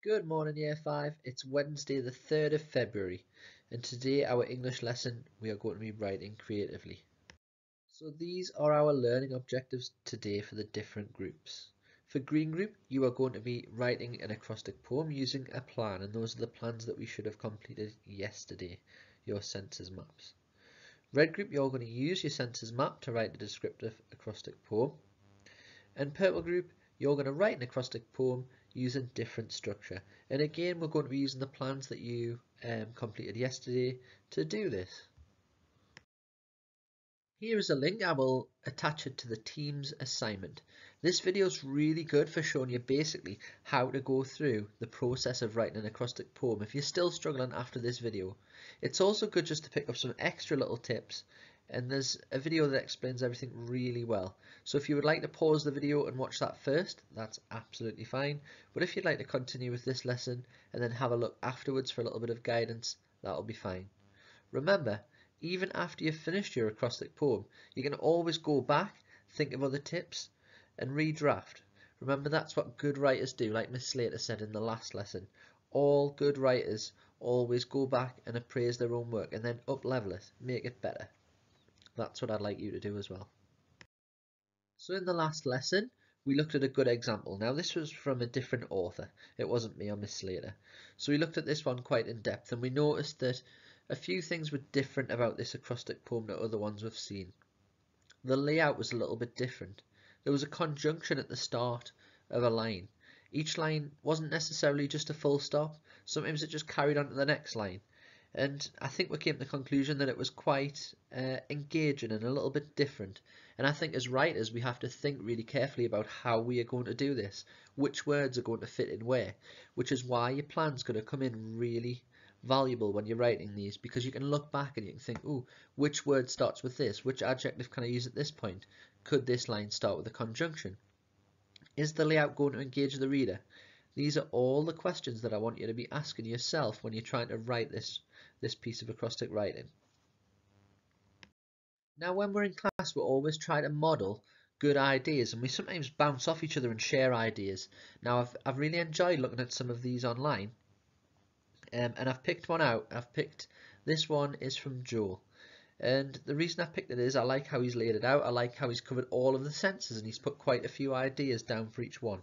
Good morning, Year 5. It's Wednesday, the 3rd of February, and today, our English lesson, we are going to be writing creatively. So, these are our learning objectives today for the different groups. For Green Group, you are going to be writing an acrostic poem using a plan, and those are the plans that we should have completed yesterday, your senses maps. Red Group, you're going to use your senses map to write a descriptive acrostic poem. And Purple Group, you're going to write an acrostic poem using different structure. And again, we're going to be using the plans that you completed yesterday to do this. Here is a link. I will attach it to the team's assignment. This video is really good for showing you basically how to go through the process of writing an acrostic poem if you're still struggling after this video. It's also good just to pick up some extra little tips, and there's a video that explains everything really well. So if you would like to pause the video and watch that first, that's absolutely fine. But if you'd like to continue with this lesson and then have a look afterwards for a little bit of guidance, that'll be fine. Remember, even after you've finished your acrostic poem, you can always go back, think of other tips, and redraft. Remember, that's what good writers do, like Miss Slater said in the last lesson. All good writers always go back and appraise their own work and then up-level it, make it better. That's what I'd like you to do as well. So in the last lesson, we looked at a good example. Now this was from a different author. It wasn't me or Miss Slater. So we looked at this one quite in depth, and we noticed that a few things were different about this acrostic poem to other ones we've seen. The layout was a little bit different. There was a conjunction at the start of a line. Each line wasn't necessarily just a full stop. Sometimes it just carried on to the next line. And I think we came to the conclusion that it was quite engaging and a little bit different. And I think as writers we have to think really carefully about how we are going to do this, which words are going to fit in where, which is why your plan's going to come in really valuable when you're writing these, because you can look back and you can think, ooh, which word starts with this? Which adjective can I use at this point? Could this line start with a conjunction? Is the layout going to engage the reader? These are all the questions that I want you to be asking yourself when you're trying to write this piece of acrostic writing. Now when we're in class, we always try to model good ideas, and we sometimes bounce off each other and share ideas. Now I've really enjoyed looking at some of these online, and I've picked one out. This one is from Joel. And the reason I picked it is I like how he's laid it out. I like how he's covered all of the senses, and he's put quite a few ideas down for each one.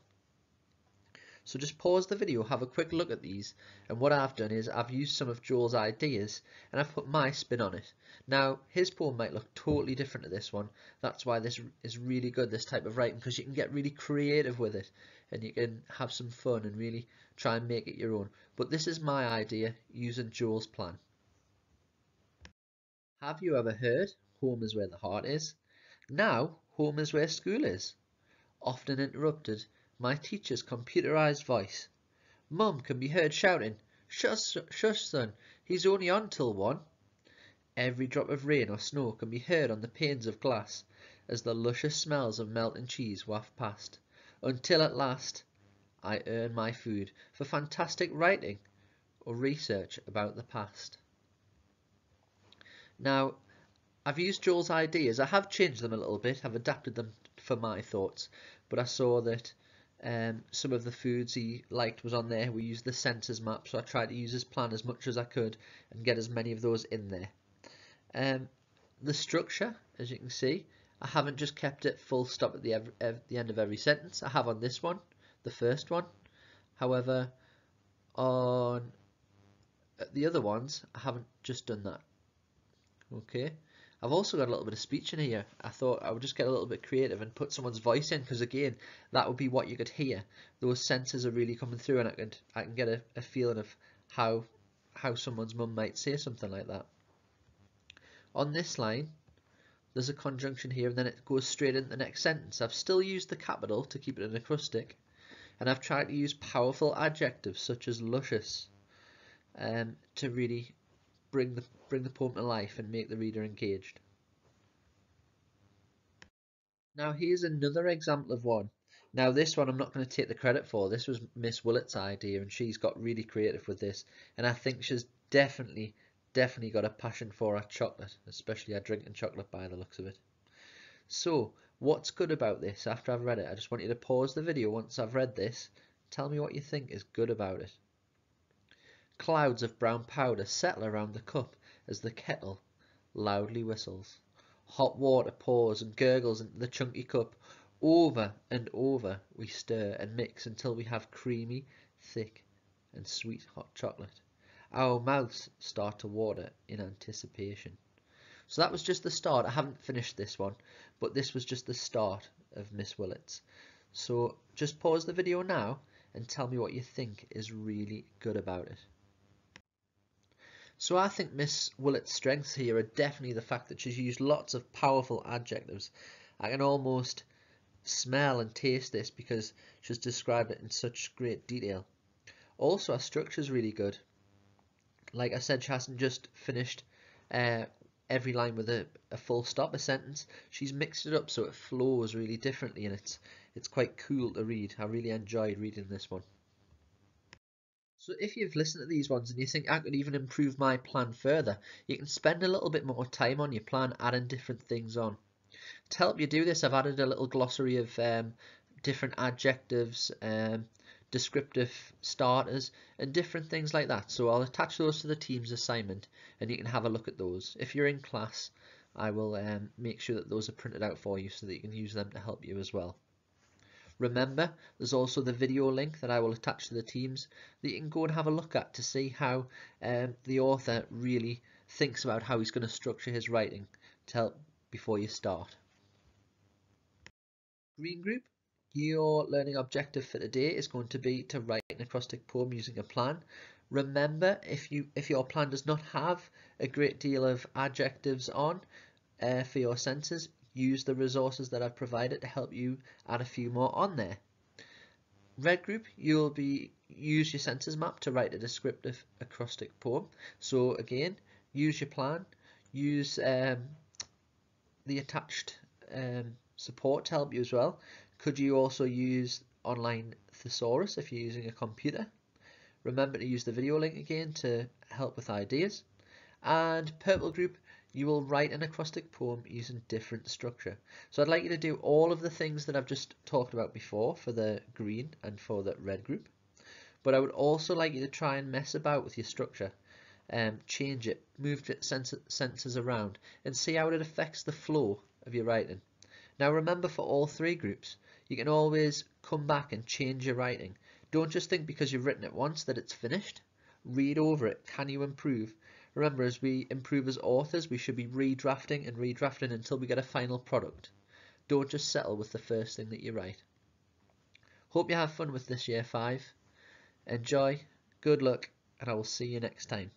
So just pause the video, have a quick look at these, and what I've done is I've used some of Joel's ideas and I've put my spin on it. Now his poem might look totally different to this one. That's why this is really good, this type of writing, because you can get really creative with it and you can have some fun and really try and make it your own. But this is my idea using Joel's plan. Have you ever heard home is where the heart is? Now home is where school is. Often interrupted, my teacher's computerized voice. Mum can be heard shouting, "Shush, shush, son, he's only on till 1." Every drop of rain or snow can be heard on the panes of glass as the luscious smells of melting cheese waft past, until at last I earn my food for fantastic writing or research about the past. Now, I've used Joel's ideas. I have changed them a little bit. I've adapted them for my thoughts, but I saw that some of the foods he liked was on there. We used the senses map, so I tried to use his plan as much as I could and get as many of those in there. The structure, as you can see, I haven't just kept it full stop at the end of every sentence. I have on this one, the first one. However, on the other ones, I haven't just done that. Okay. I've also got a little bit of speech in here. I thought I would just get a little bit creative and put someone's voice in, because again, that would be what you could hear. Those senses are really coming through, and I can get a feeling of how someone's mum might say something like that. On this line, there's a conjunction here, and then it goes straight into the next sentence. I've still used the capital to keep it an acrostic, and I've tried to use powerful adjectives such as luscious to really bring the poem to life and make the reader engaged. Now here's another example of one. Now this one I'm not going to take the credit for. This was Miss Willett's idea, and she's got really creative with this, and I think she's definitely got a passion for our chocolate, especially our drinking chocolate by the looks of it. So what's good about this? After I've read it, I just want you to pause the video once I've read this, Tell me what you think is good about it. Clouds of brown powder settle around the cup as the kettle loudly whistles. Hot water pours and gurgles into the chunky cup. Over and over we stir and mix until we have creamy, thick and sweet hot chocolate. Our mouths start to water in anticipation. So that was just the start. I haven't finished this one, but this was just the start of Miss Willet's. So just pause the video now and tell me what you think is really good about it. So I think Miss Willet's strengths here are definitely the fact that she's used lots of powerful adjectives. I can almost smell and taste this because she's described it in such great detail. Also, her structure is really good. Like I said, she hasn't just finished every line with a full stop, a sentence. She's mixed it up so it flows really differently, and it's quite cool to read. I really enjoyed reading this one. So if you've listened to these ones and you think I could even improve my plan further, you can spend a little bit more time on your plan adding different things on. To help you do this, I've added a little glossary of different adjectives, descriptive starters and different things like that. So I'll attach those to the team's assignment and you can have a look at those. If you're in class, I will make sure that those are printed out for you so that you can use them to help you as well. Remember, there's also the video link that I will attach to the teams that you can go and have a look at to see how the author really thinks about how he's going to structure his writing to help before you start. Green group, your learning objective for today is going to be to write an acrostic poem using a plan. Remember, if your plan does not have a great deal of adjectives on for your sentences, use the resources that I've provided to help you add a few more on there. Red group, you'll use your sentence map to write a descriptive acrostic poem. So again, use your plan, use the attached support to help you as well. Could you also use online thesaurus if you're using a computer? Remember to use the video link again to help with ideas. And purple group, you will write an acrostic poem using different structure. So I'd like you to do all of the things that I've just talked about before for the green and for the red group. But I would also like you to try and mess about with your structure. Change it, move sentences around and see how it affects the flow of your writing. Now remember, for all three groups, you can always come back and change your writing. Don't just think because you've written it once that it's finished. Read over it. Can you improve? Remember, as we improve as authors, we should be redrafting and redrafting until we get a final product. Don't just settle with the first thing that you write. Hope you have fun with this year 5. Enjoy, good luck, and I will see you next time.